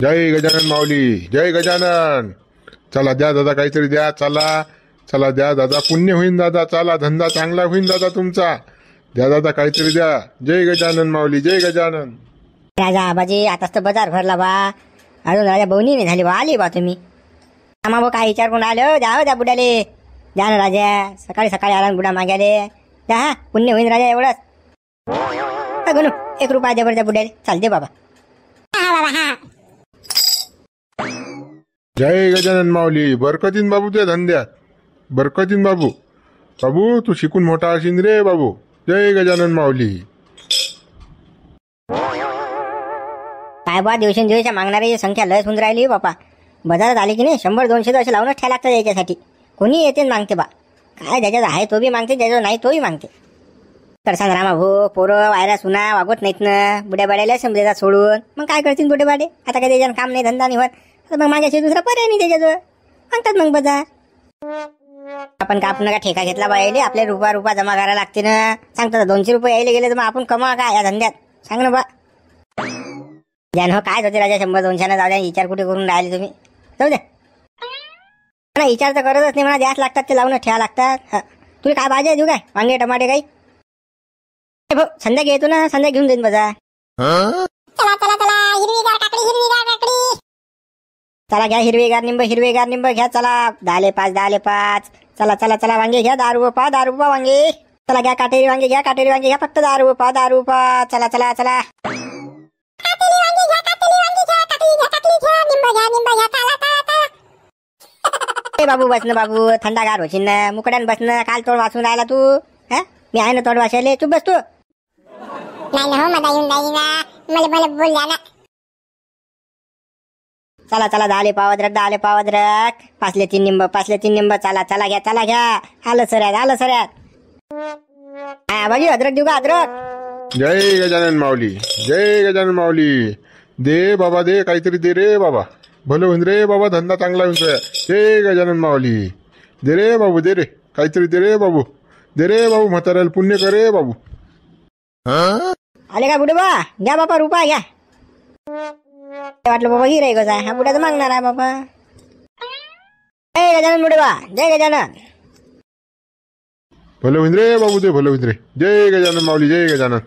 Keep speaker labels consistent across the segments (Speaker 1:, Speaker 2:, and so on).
Speaker 1: जय गजानन माऊली, जय गजानन. चला द्या दादा, काहीतरी द्या. चला चला द्या दादा, पुण्य होईन दादा. चला धंदा चांगला होईन दादा तुमचा. द्या दादा, काहीतरी द्या. जय गजानन माऊली, जय गजानन.
Speaker 2: राजा आबाजी, आताच तर बाजार भरला बा. अजून राजा बहुनी नाही झाली बा. आली बा तुम्ही. आम्हा भाऊ काय विचार करून आलो. द्या बुड्याले. द्या ना राजा, सकाळी सकाळी आला बुडा माग्याले. द्या, हा पुण्य होईन राजा एवढंच. गणू 1 रुपया दे बरं त्या बुड्याले. चाल दे बाबा.
Speaker 1: जय गजानन माऊली. बरकतीन बाबू त्या धंद्यात. बरकतीन बाबू. बाबू तू शिकून मोठा असेल रे बाबू. जय गजानन माऊली.
Speaker 2: काय बा, दिवसेंदिवस मागणारी संख्या लयच होऊन राहिली बापा. बाजारात आली की नाही 100-200 असे लावूनच ठेवा लागतात याच्यासाठी. कोणी येते मागते बा. काय ज्याच्यात आहे तो बी मागते, ज्याच्यात नाही तोही मागते. तर सांग रामा भाऊ, पोरं वायरा सुना वागवत नाहीत ना. बुड्या बाड्याला समजेतात सोडून. मग काय करतील बुड्या बाडे. आता काही त्याच्यानं काम नाही, धंदा नाही होत. तर मग माझ्याशी दुसरा पर्याय नाही त्याच्याजवळ. मागतात मग बाजार. आपण का आपण का ठेका घेतला बायले. आपले रुपया जमा करायला लागते ना. सांगतात 200 रुपये यायला गेले तर मग आपण कमा का या धंद्यात. सांग ना बा. ज्यानं हो काय होते राजा 100-200 जाऊ द्या. विचार कुठे करून राहिले तुम्ही. जाऊ द्या ना. विचार तर करतच नाही म्हणा. द्यास लागतात ते लावून ठेवा लागतात. तुम्ही काय भाज्या देऊ काय. वांगे टमाटे काही भाऊ संध्याकाळी येतो ना. संध्या घेऊन जाईन बाजार.
Speaker 3: चला चला चला, हिरवीगार काकडी, हिरवीगार काकडी.
Speaker 2: चला घ्या हिरवेगार निंब घ्या. चला 10 ले 5. चला चला चला, वांगे घ्या 10 रुपये वांगे. चला घ्या काटेरी वांगे घ्या फक्त 10 रुपये. चला चला चला.
Speaker 3: काटेरी वांगी घ्या, काकडी घ्या, निंब घ्या. चला.
Speaker 2: ए बाबू बस ना बाबू. थंडागार होशील ना. मुकड्यान बस ना. काल तोड वाचून राहिला तू. हा मी आहे ना तोड वाचायले. तू बस तू.
Speaker 3: नाही ना हो, मला येऊन जाईल ना. मला बोल द्या ना.
Speaker 2: चला चला 10 ले पाव अद्रक. 5 ले 3 निंब. चला चला घ्या. आलं सऱ्यात. हा बाजी, अद्रक देऊ का अद्रक.
Speaker 1: जय गजानन माऊली, जय गजानन माऊली. दे बाबा, दे काहीतरी दे रे बाबा. भलं होईन रे बाबा, धंदा चांगला होईन रे. जय गजानन माऊली. दे रे बाबू, दे रे काहीतरी. दे रे बाबू, दे रे बाबू. म्हाताऱ्याला पुण्य करे बाबू.
Speaker 2: आले का बुडे बा. घ्या बाबा रुपया घ्या. वाटलं बाबा ही रे कसा. हा बुड्या तर मागणार आहे बाबा. जय गजानन बुडे बा, जय गजानन.
Speaker 1: भलं होईन रे बाबू, दे भलं होईन रे. जय गजानन माऊली, जय गजानन.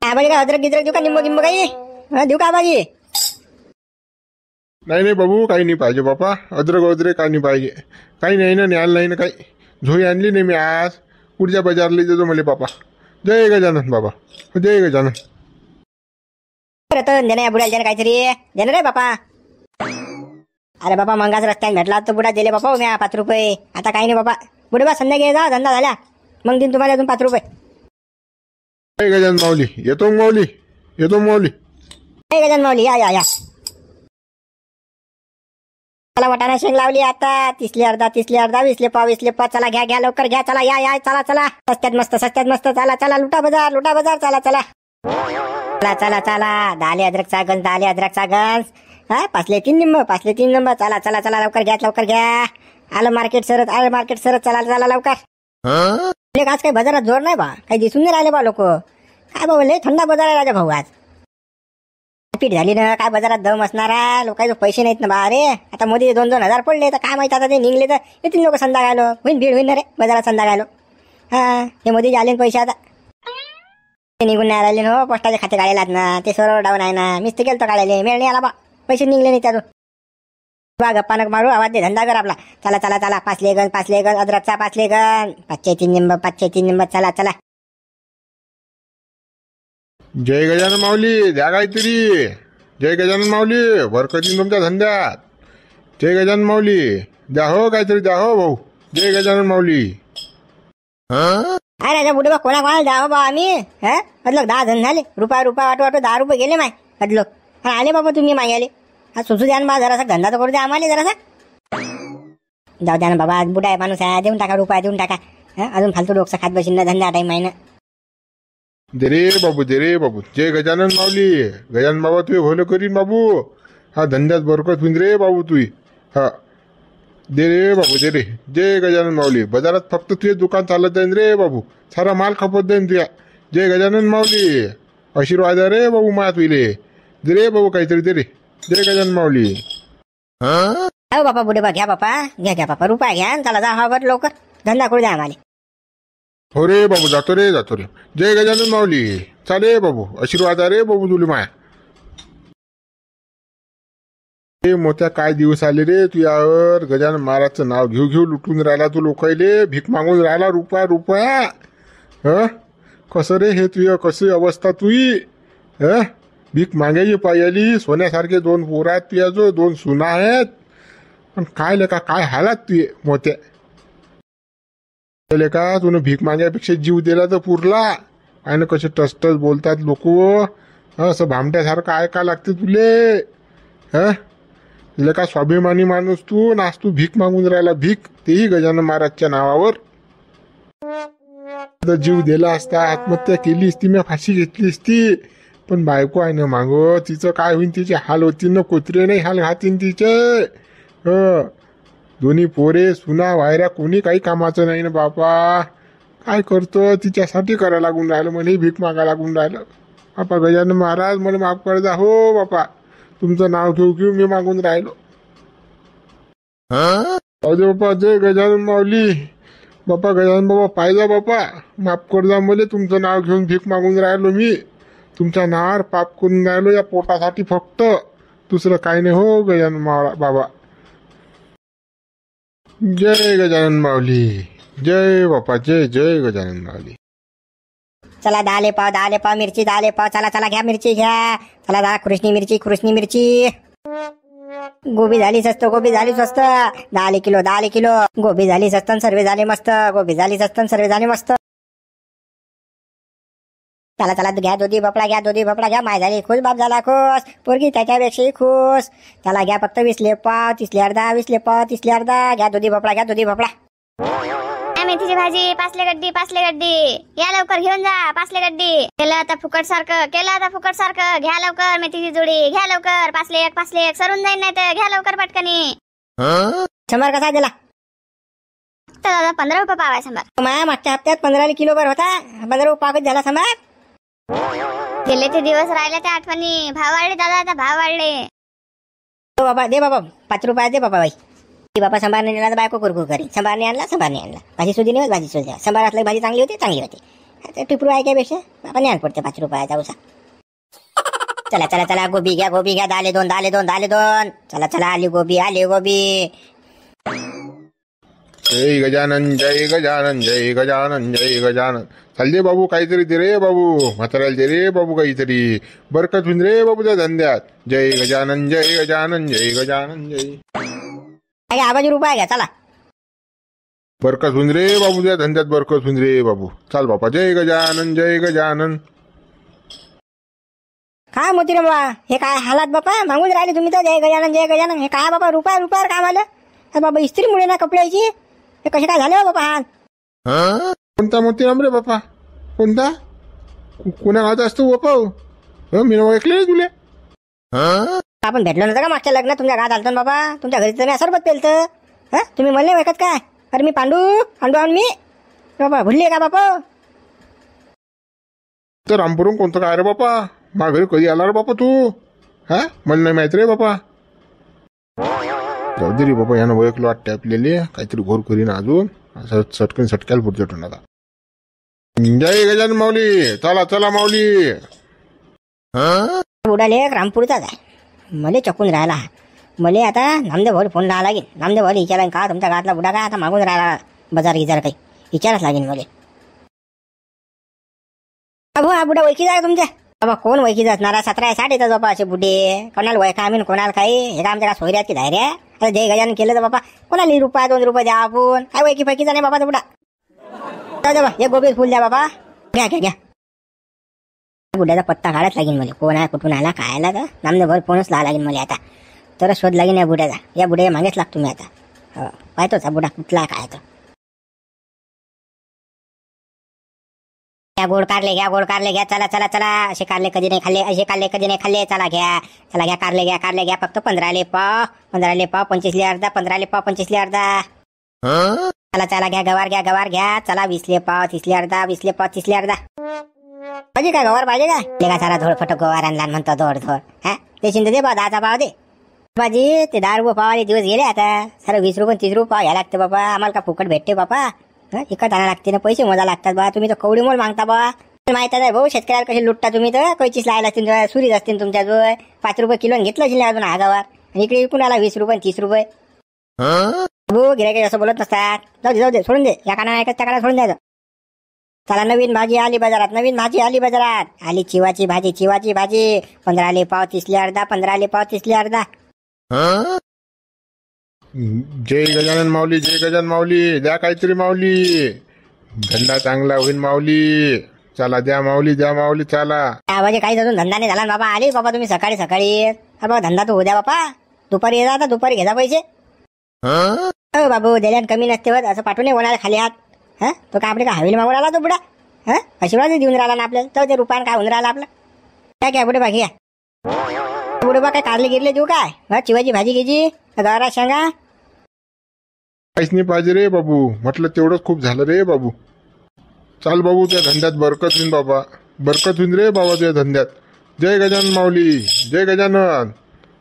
Speaker 2: हा बाजी का अद्रक गिद्रक देऊ का. निंब काही देऊ का बाजी.
Speaker 1: नाही बाबू, काही नाही पाहिजे बापा. अद्रक वगैरे काही नाही पाहिजे. काही नाही ना, न्यायला नाही ना काही. झोई आणली नाही मी आज. पुढच्या बाजारला देतो मला बापा. जय गजानन बाबा, जय गजानन.
Speaker 2: देणं या बुड्याला काहीतरी देणं रे बापा. अरे बापा, मंगाच रस्त्याने भेटला तर बुडा दिले बापा. म्या 5 रुपये. आता काही नाही बापा. बुडे बा संध्याकाळी जा, धंदा झाला मग दिन तुम्हाला अजून 5 रुपये.
Speaker 1: जय गजानन माऊली. येतो माऊली.
Speaker 2: जय गजानन माऊली. या. चला वाटाणा शेंग लावली आता. 30 ले अर्धा, 20 ले पाव. चला घ्या लवकर घ्या. चला या. चला सस्त्यात मस्त. चला लुटा बाजार. चला 10 ले अद्रकचा गंज. हा 5 ले 3 निंब. चला लवकर घ्या. आलं मार्केट सरत. चला लवकर. आज काही बाजारात जोर नाही बा. काही दिसून नाही राहिले बा लोक. काय बाबा लय थंडा बाजार आहे राजा भाऊ आज. पीठ झाली ना. काय बाजारात दम असणारा. लोकांचे पैसे नाहीत ना बा. अरे आता मोदी 2,000 पडले तर काय माहिती. आता ते निघले तर येतील लोक संध्याकाळलो. होईन भीड होईन ना रे बाजारात संध्याकाळलो. हा हे मोदी आले पैसे आता. ते निघून नाही राहिले ना. पोस्टाचे खाते काढलेत ना. ते सर्व डाऊन आहे ना. मीच ते गेलतो काढायला. मेळ नाही आला बा. पैसे निघले नाही त्यातून. बा गप्पा नक मारू. आवाज दे, धंदा कर आपला. चला 5 ले गंज. अद्रकचा 5 ले गंज. 5 चे 3 निंब. चला.
Speaker 1: जय गजानन माऊली. द्या काहीतरी. जय गजानन माऊली. बरकतीन तुमच्या धंद्यात. जय गजानन माऊली. द्या हो काहीतरी. द्या हो भाऊ. जय गजानन माऊली.
Speaker 2: अरे राजा बुडे बा, कोणाला द्या बा आम्ही. अदलोक 10 जण झाले. रुपया वाटो 10 रुपये गेले माय अदलोक. आले बाबा तुम्ही मागायले. हा सुसू द्या ना बा. जरासा धंदा तर करू द्या आम्हाला जरासा. जाऊ द्या ना बाबा. बुडा आहे माणूस आहे. देऊन टाका रुपया देऊन टाका. अजून फालतू डोकसा खात बसीन ना. धंदा टाईम आहे ना.
Speaker 1: दे रे बाबू. जय गजानन माऊली. गजानन बाबा तुझे भलं करीन बाबू. हा धंद्यात बरकत होईन रे बाबू तुझी. हा दे रे बाबू, दे रे. जय गजानन माऊली. बाजारात फक्त तुझे दुकान चालत जाईन रे बाबू. सारा माल खपत जाईन तुझ्या. जय गजानन माऊली. आशीर्वाद रे बाबू माया तुले. दे रे बाबू काहीतरी दे रे गजानन माऊली.
Speaker 2: हो बापा बुडे बा घ्या बापा घ्या बापा रुपया घ्या आणि चला जा हवा लवकर धंदा करू द्या आम्हाला.
Speaker 1: हो रे बाबू जातो रे जय गजानन माऊली. चाले बाबू आशीर्वाद आहे रे बाबू तुला माया. हे मोठ्या काय दिवस आले रे तुझ्यावर. गजानन महाराजचं नाव घेऊ घेऊ लुटून राहिला तू लोकायले. भीक मागून राहिला रुपया. कसं रे हे तुझ्या कशी अवस्था तुई. भीक मागायची पाहिली. सोन्यासारखे 2 पोरं आहेत तुझ्या जो 2 सुना आहेत. पण काय लेका काय हालात तुझे मोठ्या लेका. तुला भीक मागायपेक्षा जीव दिला तर पुरला. आणि कसे टसटस बोलतात लोक. असं भामट्यासारखं ऐका लागते तुले. लेका स्वाभिमानी माणूस तू नास तू भीक मागून राहिला. भीक तेही गजानन महाराजच्या नावावर. जीव दिला असता आत्महत्या केली असती मी फाशी घेतली असती. पण बायको आहे ना माग तिचं काय होईन तिचे हाल होतील ना. कुत्रे नाही हाल घातीन तिचे. दोन्ही पोरे सुना वायऱ्या कोणी काही कामाचं नाही ना बापा. काय करतो तिच्यासाठी करायला लागून राहिलं. मला भीक मागा लागून राहिलं. बापा गजानन महाराज मला माफ कर जा. हो बापा तुमचं नाव घेऊ घेऊ मी मागून राहिलो. अरे बापा जय गजानन माऊली. बापा गजानन बाबा पाहिजा बापा माफ कर जा मला. तुमचं नाव घेऊन भीक मागून राहिलो मी. तुमच्या नावावर पाप करून राहिलो या पोटासाठी फक्त. दुसरं काही नाही हो गजानन बाबा. जय गजानन माऊली. जय बापा जय गजानन माऊली.
Speaker 2: चला 10 पाव मिरची 10 पाव. चला घ्या मिरची घ्या. चला जा कृष्णी मिरची. गोबी झाली स्वस्त 10 किलो. गोबी झाली स्वस्त सर्वे झाले मस्त. चला घ्या दोधी भोपळा घ्या. माय झाली खुश बाप झाला खुश. पोरगी त्याच्यापेक्षाही खुश. त्याला घ्या फक्त 20 पाव 30 अर्धा 20 पाव 30 अर्धा. घ्या दोधी भोपळा.
Speaker 3: मेथीची भाजी 5 गड्डी या लवकर घेऊन जा 5 गड्डी. केलं आता फुकट सारखं घ्या लवकर. मेथीची जोडी घ्या लवकर. 5 लेक सरून जाईल नाही तर घ्या लवकर पटकनी.
Speaker 2: शंभर कसा दिला.
Speaker 3: तर दादा 15 रुपये पाव आहे सांबार.
Speaker 2: माया मागच्या हप्त्यात 15 किलो बर होता. 15 रुपये पाव झाला सांबार.
Speaker 3: गेले ते दिवस राहिले त्या आठवणी. भाव वाढले दादा आता भाव वाढले.
Speaker 2: हो बाबा दे बाबा 5 रुपये दे बाबा. बाई बापा संभार नाही आणला तर बायको कुरकुर करी. संभार नाही आणला. भाजी सुधी नाही भाजी सुद्धा. संभार असला भाजी चांगली होती. टिपरू ऐकायपेक्षा बाबा नाही आण पडते 5 रुपयाचा उसा. चला गोबी घ्या. दाले दोन. चला आली गोबी.
Speaker 1: जय गजानन. चाल दे बाबू काहीतरी दे रे बाबू. म्हाताऱ्याला दे रे बाबू काहीतरी. बरकत होईन रे बाबू त्या धंद्यात. जय गजानन.
Speaker 2: काय आवाज रुपया घ्या चला.
Speaker 1: बरकत होईन रे बाबू त्या धंद्यात. बरकत होईन रे बाबू. चाल बापा जय गजानन.
Speaker 2: काय मोतीराम बाबा हे काय हालात बापा. मागून राहिले तुम्ही तर जय गजानन. हे काय बाबा रुपयावर काम आलं. बाबा इस्त्रीमुळे ना कपड्याची. हे कसे काय झाले हो बापा हाल.
Speaker 1: कोणता मोतीराम रे बापा. कोणता कोणा गावात असतो बापा. मी ऐकले तुले.
Speaker 2: आपण भेटलो नव्हतं का मागच्या लग्नात. तुमच्या गावात आलतो बाबा. तुमच्या घरी तर मी सरबत पेलतं. तुम्ही म्हणले ऐकत काय. अरे मी पांडू आण मी बाबा. भुलले का बापा.
Speaker 1: तर रामपुरून कोणतं काय रे बापा. माझ्या घरी कधी आला रे बापा तू. मला नाही माहित रे बापा. जाऊ दे रे बाबा यानं ओळखलं वाटते आपल्याला. काहीतरी घोर करीन अजून. असं सटक्याला पुढच्या टोनाला. जय गजानन माऊली. चला माऊली.
Speaker 2: बुडाले रामपूरचाच आहे. मला चकून राहिला. मला आता नामदेव भाऊ फोन लावा लागेल. नामदेव भाऊ विचारा का तुमच्या गावातला बुडा का आता मागून राहिला बाजार गिजार काही विचाराच लागेल मला. अभो हा बुडा ओळखीचा आहे तुमच्या. बाबा कोण ओळखीचा असणार. 17-60 येतात बाबा असे बुडे. कोणाला वयका आम्ही कोणाला काही. हे का आमच्या सोयऱ्यात की धायऱ्या. आता जय गजानन केलं तर बाबा कोणाला रुपया 2 रुपये द्या आपण. काय वैकी फैकीचा नाही बाबा तो बुडा. बाबा एक गोबी फुल द्या बाबा. घ्या बुड्याचा पत्ता काढत लागेल मला. कोण आहे कुठून आला काय आला तर नामदेव भाऊ फोनच लावा लागेल मला आता. तर शोध लागेल या बुड्याचा. या बुड्या मागेच लागतो मी आता. पाहतोच हा बुडा कुठला काय तो. गोड कारले घ्या. चला असे कारले कधी नाही खाल्ले. चला घ्या कारले घ्या. फक्त 15 पाव 25 अर्धा. 15 पाव 25 अर्धा. चला घ्या गवार घ्या. चला 20 पाव 30 अर्धा. 20 पाव 30 अर्धा. पाहिजे का गवार पाहिजे का ते का सारा धोड फटक गवार आणला म्हणतो धोड धोड हा ते शिंदे दे बा 10चा पाव दे बाजी ते 10 रुपये पावाले दिवस गेले आता सारं 20 रुपये 30 रुपये पाव घ्या लागते बाबा आम्हाला का फुकट भेटते बाबा इकत आणा लागते ना पैसे मोजा लागतात बा तुम्ही तर कवडी मोल मागता बा माहित आहे भाऊ शेतकऱ्याला कशी लुटता तुम्ही तर कैचीच लायला असतील सुरीच असतील तुमच्याजवळ 5 रुपये किलो घेतलं असेल अजून आगावर आणि इकडे विकून आला 20 रुपये 30 रुपये भाऊ गिरायक असं बोलत नसतात जाऊ दे सोडून दे या काना ऐकत त्या काना सोडून द्यायचं चला नवीन भाजी आली बाजारात आली चिवाची भाजी 15 पाव 30 अर्धा 15 पाव 30 अर्धा
Speaker 1: जय गजानन माऊली द्या काहीतरी माऊली धंदा चांगला होईल माऊली चला द्या माऊली चला
Speaker 2: म्हणजे काही अजून धंदा नाही झाला बाबा आले बाबा तुम्ही सकाळी बाबा धंदा तर होऊ द्या बाबा दुपारी येजा आता दुपारी घ्या पैसे बाबू दिल्यान कमी नसते होत असं पाठवून कोणाला खाली हात हा तो काय आपले का हवेली मागून आला तो बुडा हा आशीर्वाद देऊन राहिला ना आपल्याला तर ते रुपयान काय होऊन राहिला आपलं काय पुढे बाकी पुढे बा काय कारले गिरले देऊ काय चिवाची भाजी घ्यायची गवारा शेंगा
Speaker 1: काहीच नाही पाहिजे रे बाबू म्हटलं तेवढंच खूप झालं रे बाबू चाल बाबू त्या धंद्यात बरकत होईन बाबा बरकत होईन रे बाबा त्या धंद्यात जय गजानन माऊली जय गजानन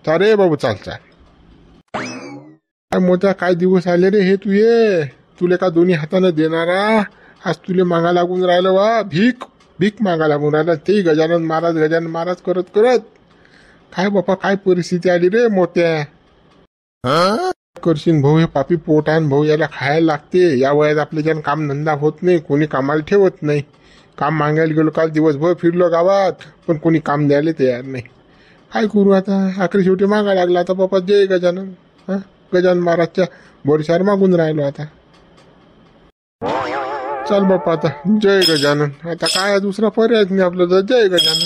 Speaker 1: चाल रे बाबू चाल काय मोठा काय दिवस आले रे हे तू ये तुले का दोन्ही हातानं देणारा आज तुले मागा लागून राहिलं वा भीक मागा लागून राहिलं ते गजानन महाराज करत काय बापा काय परिस्थिती आली रे मोठ्या करशील भाऊ हे पापी पोट आहे भाऊ याला खायला लागते या वयात आपल्या ज्यानं काम धंदा होत नाही कोणी कामाला ठेवत नाही काम मागायला गेलो काल दिवसभर फिरलो गावात पण कोणी काम द्यायला तयार नाही काय करू आता आखरी शेवटी मागा लागला आता बापा जय गजानन गजानन महाराजच्या भरशावर मागून राहिलो आता चल बापा आता जय गजानन आता काय दुसरा पर्यायच नाही आपलं तर जय गजानन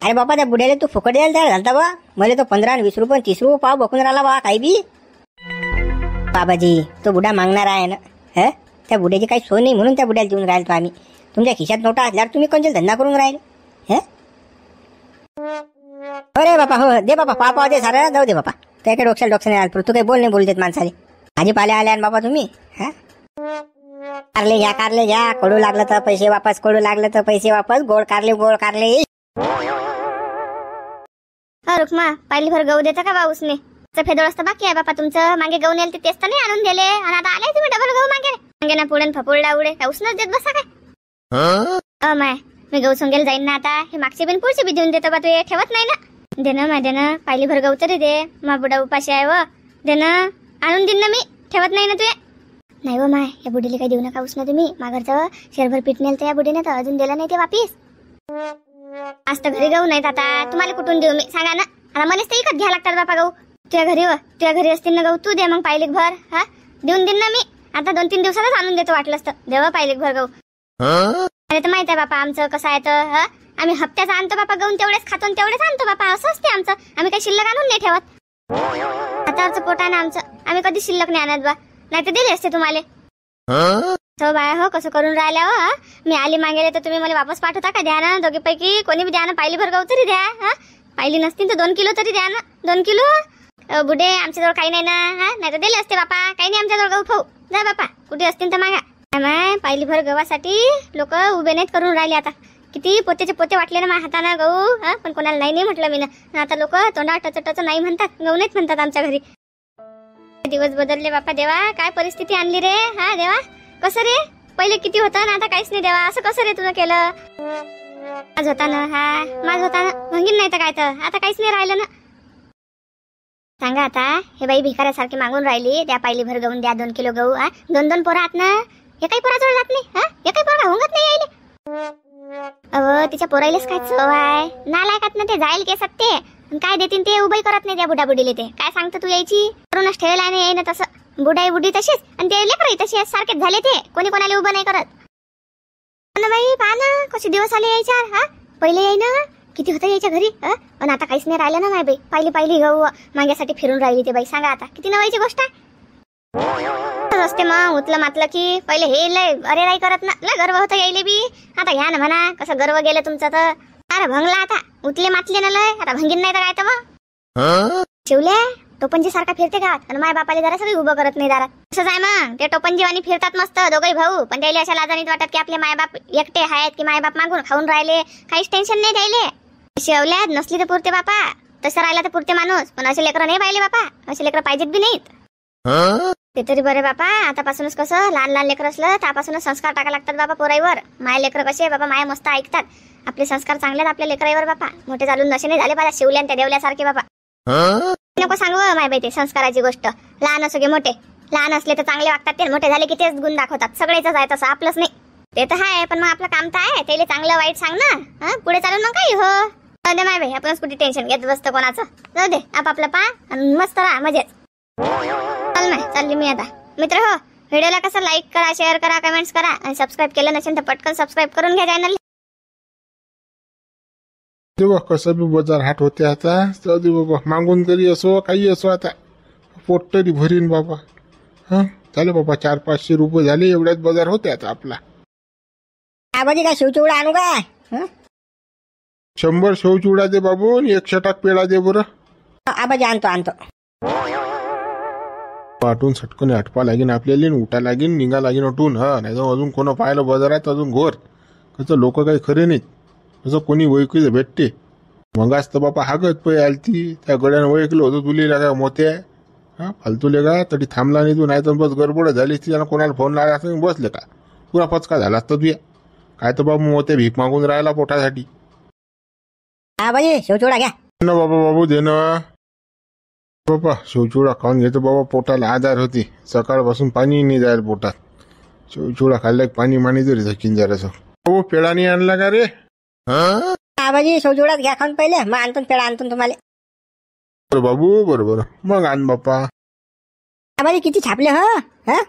Speaker 2: अरे बाबा त्या बुड्याला तू फुकट द्यायला तयार झालता बा मला तो 15 आणि 20 रुपये 30 रुपये पाव बकून राहिला बा काही बी बाबाजी तो बुडा मागणार आहे ना त्या बुड्याची काही सोय नाही म्हणून त्या बुड्याला देऊन राहिलो आम्ही तुमच्या खिशात नोटा असल्यावर तुम्ही कोणत्या धंदा करून राहिले अरे बापा हो दे बापा पाव दे सारा जाऊ दे बापा त्या काही डोक्याने तू काही बोल देत माणसाले भाजीपाले आल्या बाबा तुम्ही कारले घ्या कडू लागलं तर पैसे वापस गोड कारले
Speaker 3: रुक्मा पाहिली भर गहू देता का बा उसने फेदोळ असतं बाकी आहे बापा तुमचं मागे गहू नेल तेच तर नाही आणून दिले आणि आता आले तुम्ही डबल गहू मागे ना पुढे फपुरडा उडे का उसनच देत बसा काय माय मी गहू सोंगेला जाईन ना आता हे मागचे बिन पुढचे बी देऊन देतो बा तू ठेवत नाही ना दे ना पाहिली भर गहू तरी दे मा बुडा उपाशी आहे व दे ना आणून देईन ना मी ठेवत नाही ना तू नाही व माय या बुडीला काही देऊ नका उसना तुम्ही माघरचं शेरभर पीठ नेल तर या बुडीने तर अजून दिला नाही ते वापिस आज तर घरी गहू नाहीत आता तुम्हाला कुठून देऊ मी सांगा ना आता मलाच तर इकत घ्या लागतात बापा गहू तुझ्या घरी असतील ना गहू तू दे मग पाहिलीक भर देऊन देईन ना मी आता 2-3 दिवसातच आणून देतो वाटलं असतं देवा पाहिलीक भर गहू अरे तर माहित आहे बापा आमचं कसं आहे तर आम्ही हप्त्याचं आणतो बापा गहू तेवढेच खातो तेवढेच आणतो बापा असं असते आमचं आम्ही काही शिल्लक आणून नाही ठेवत आतावरचं पोट आहे ना आमचं आम्ही कधी शिल्लक नाही आणत बा नाही तर दिले असते तुम्हाला तो बाया हो कसं करून राहिल्या हो मी आली मागेले तर तुम्ही मला वापस पाठवता का द्या ना दोघीपैकी कोणी बी द्या ना पाहिली भर गहू तरी द्या पाहिली नसतील तर 2 किलो तरी द्या ना 2 किलो बुडे आमच्याजवळ काही नाही ना नाही तर दिले असते बापा काही नाही आमच्याजवळ गहू खाऊ जा बापा कुठे असतील तर मागा पाहिली भर गव्हासाठी लोक उभे नाहीत करून राहिले आता किती पोतेचे पोते वाटले ना माझ्या हाताने गहू पण कोणाला नाही म्हटलं मी ना आता लोक तोंडा टच नाही म्हणतात गहू नाहीत म्हणतात आमच्या घरी दिवस बदलले बापा देवा काय परिस्थिती आणली रे देवा कसं रे पहिले किती होतं ना आता काहीच नाही देवा असं कसं रे तुझं केलं माझ होता ना भंगीन नाही तर काय तर आता काहीच नाही राहिलं ना सांगा आता हे बाई भिकाऱ्यासारखी मागून राहिली द्या पाहिली भर गहून द्या 2 किलो गहू 2 पोरं आहात ना हे काही पोराजवळ जात नाही हे काही पोरा होंगत नाही यायले तिच्या पोराईलेच काय चव आहे नालायकात ना ते जाईल केसात ते काय देतील ते उभंही करत नाही त्या बुडाबुडीले ते काय सांगतं तू यायची करूनच ठेवला नाही ना तसं बुडी तशीच आणि ते लेकरही तशी सारखेच झाले ते कोणी कोणाला उभं नाही करत बाई पहा ना कसे दिवस आले यायच्या पहिले याय ना किती होतं यायच्या घरी पण आता काहीच नाही राहिलं ना माय बाई पाहिली गहू माग्यासाठी फिरून राहिली ते बाई सांगा आता किती नवायची गोष्ट आहे रस्ते मग उतलं मातलं की पहिले हे लय अरे राई करत ना लय गर्व होतं यायले बी आता घ्या ना म्हणा कसं गर्व गेलं तुमचं तर अरे भंगला आता उतले मातले ना लय आता भंगीन नाही तर काय तर मग शिवले टोपंजी सारखा फिरते का आणि माय बापाला जरा सगळी उभं करत नाही दारात. तसंच आहे मग, ते टोपंजीवानी फिरतात मस्त दोघही भाऊ, पण त्याला अशा लाजानीत वाटत की आपले मायबाप एकटे आहेत की मायबाप मागून खाऊन राहिले, काहीच टेन्शन नाही द्यायले. शेवल्यात नसली तर पुरते बापा, तसं राहिला तर पुरते माणूस, पण असे लेकरं नाही पाहिले बापा, असे लेकरं पाहिजेत बी नाहीत. ते तरी बरे बापा, आतापासूनच कसं लहान लहान लेकर असलं त्यापासूनच संस्कार टाका लागतात बाबा पोराईवर. माय लेकर कसे बाबा माय मस्त ऐकतात, आपले संस्कार चांगले आहेत आपल्या लेकराईवर बापा. मोठे चालून नशे नाही झाले बाबा, शिवल्यान त्या देवल्यासारखे बाबा. नको सांगू माय बाई ते संस्काराची गोष्ट. लहान असो की मोठे, लहान असले तर चांगले वागतात ते, मोठे झाले की तेच गुण दाखवतात. सगळेच आहे तसं, आपलंच नाही. ते तर आहे, पण मग आपलं काम तर आहे त्याला चांगलं वाईट सांग ना. पुढे चालून मग काही हो जाऊ दे माय बाई, आपणच कुठे टेन्शन घेत बसतं कोणाचं. जाऊ दे, आपापलं पा आणि मस्त राहा मजेत. चल नाही चालली मी आता. मित्र हो, व्हिडिओला कसं लाईक करा, शेअर करा, कमेंट्स करा आणि सबस्क्राईब केलं नसेल तर पटकन सबस्क्राईब करून घ्या चॅनल.
Speaker 1: तेव्हा कसं बी बाजार हाट होते आता. जाऊ दे बाबा, मागून तरी असो काही असो, आता पोट तरी भरीन बाबा. झाले बाबा, 400-500 रुपये झाले, एवढ्याच बाजार होते आता आपला.
Speaker 2: आबाजी काय शिवचिवडा आणू काय?
Speaker 1: 100 शेवचिवडा दे बाबू आणि 1 छटाक पेढा दे बरं.
Speaker 2: आबाजी आणतो.
Speaker 1: वाटून सटकन हटपा लागेन आपल्याला, उठा लागेन, निघा लागेन उठून. नाही तर अजून कोणा पाहिलं बाजारात अजून घोर. कसं लोक काही खरे नाहीत, कसं कोणी वैकलं भेटते. मगाच तर बापा हागत पै आलती, त्या गड्यानं वैकलं होतं तुला काय मोत्या. फालतूले का तरी थांबला नाही तू, नाही तर बस गडबड झाली. त्यानं कोणाला फोन लावला असं बसले का, पुरा पचका झाला असता तुया. काय तर बाबा मोत्या भीक मागून राहिला पोटासाठी.
Speaker 2: आबाजी शिवचिवडा घ्या
Speaker 1: ना बाबा, बाबू दे ना बाबा. शिवचिवडा खाऊन घेतो बाबा, पोटाला आधार होती. सकाळपासून पाणी नाही जायला पोटात. शिवचिवडा खाल्ला पाणी माणी तरी झकीन जरासं. हो पेढा नाही आणला का रे?
Speaker 2: आबाजी शिवचिवडाच घ्या खाऊन पहिले, मग आणतो पेढा आणतो तुम्हाला.
Speaker 1: बरं बाबू, बरोबर मग आण बाप्पा.
Speaker 2: आबाजी किती छापले ह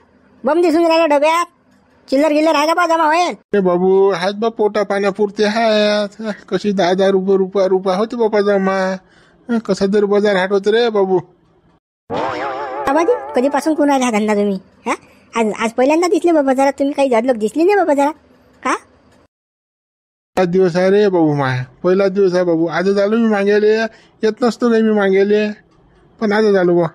Speaker 2: बम दिसून राहिला डब्यात. चिल्लर गिल्लर आहे का बा जमा होईल?
Speaker 1: रे बाबू आहेत बा, पोटा पाण्यापुरते आहेत. कशी 10,000 रुपये होते बापा जमा. कसा तरी बाजार हाट होत रे बाबू.
Speaker 2: आबाजी कधीपासून कोण आला धंदा तुम्ही? आज पहिल्यांदा दिसले बाबा जरा तुम्ही, काही जडलोक दिसली नाही बाबा जरा का?
Speaker 1: 5 दिवस आहे रे बाबू, माय पहिला दिवस आहे बाबू. आज झालो मी मागेले, येत नसतो काही मी मागेले, पण आज झालो बा.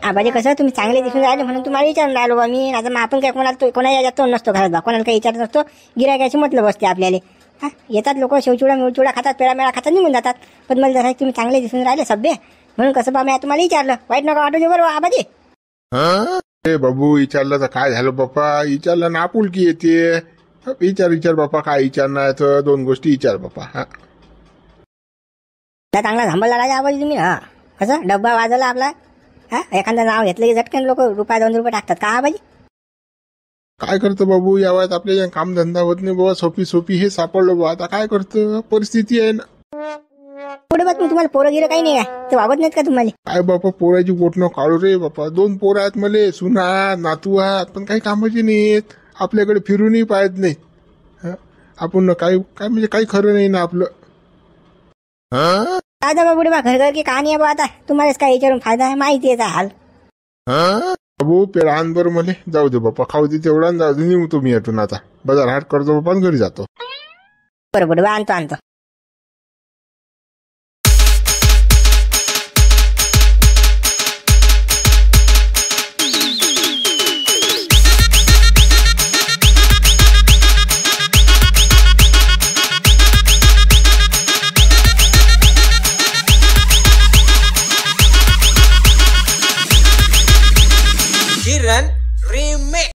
Speaker 2: आबाजी कसं तुम्ही चांगले दिसून राहिले म्हणून तुम्हाला विचारून राहिलो बा मी. आता मग आपण काय कोणाला याच्यात तोंड नसतो घरात बा, कोणाला काही विचारत नसतो. गिरायकाशी म्हटलं बसते आपल्याला. येतात लोक शिवचिवडा मिळचिवडा खातात, पेढा मेळा खातात, निघून जातात. पण मला जरा तुम्ही चांगले दिसून राहिले सभ्य, म्हणून कसं बा मी तुम्हाला विचारलं. वाईट नका वाटू बरोबर आबाजी.
Speaker 1: रे बाबू विचारलं तर काय झालं बाप्पा, विचारलं ना आपुलकी येते. विचार बाप्पा, काय विचारणार तर 2 गोष्टी विचार बाप्पा.
Speaker 2: चांगला थांबला राजा आबाजी तुम्ही. कसं डब्बा वाजवला आपला. एखादं नाव घेतलं की झटकन लोक ₹1-2 टाकतात का आबाजी?
Speaker 1: काय करतो बाबू, या वयात आपल्या काम धंदा होत नाही बाबा. सोपी हे सापडलं बाबा. आता काय करतो, परिस्थिती आहे ना.
Speaker 2: पुढे बघ तुम्हाला पोरं गिरं काही नाही काय, ते वागत नाहीत का तुम्हाला?
Speaker 1: काय बापा, पोराची पोटणं काढू रे बापा. 2 पोरं आहेत मले, सुना नातू आहेत, पण काही कामाचे नाहीत. आपल्याकडे फिरूनही पाहत नाही. आपण काय म्हणजे काही खरं नाही ना आपलं.
Speaker 2: काय बा पुढे बा घर की कहाणी आहे बा. आता तुम्हालाच काय विचारून फायदा आहे, माहिती आहे हाल.
Speaker 1: बाबू पेढा आण बरं मले. जाऊ दे बाप्पा, खाऊ दे तेवढा. जाऊ दे, निघतो मी यातून आता. बाजार हाट करतो बाप्पा, घरी जातो.
Speaker 2: बरोबर बा, आणतो.
Speaker 4: Kiran Remix.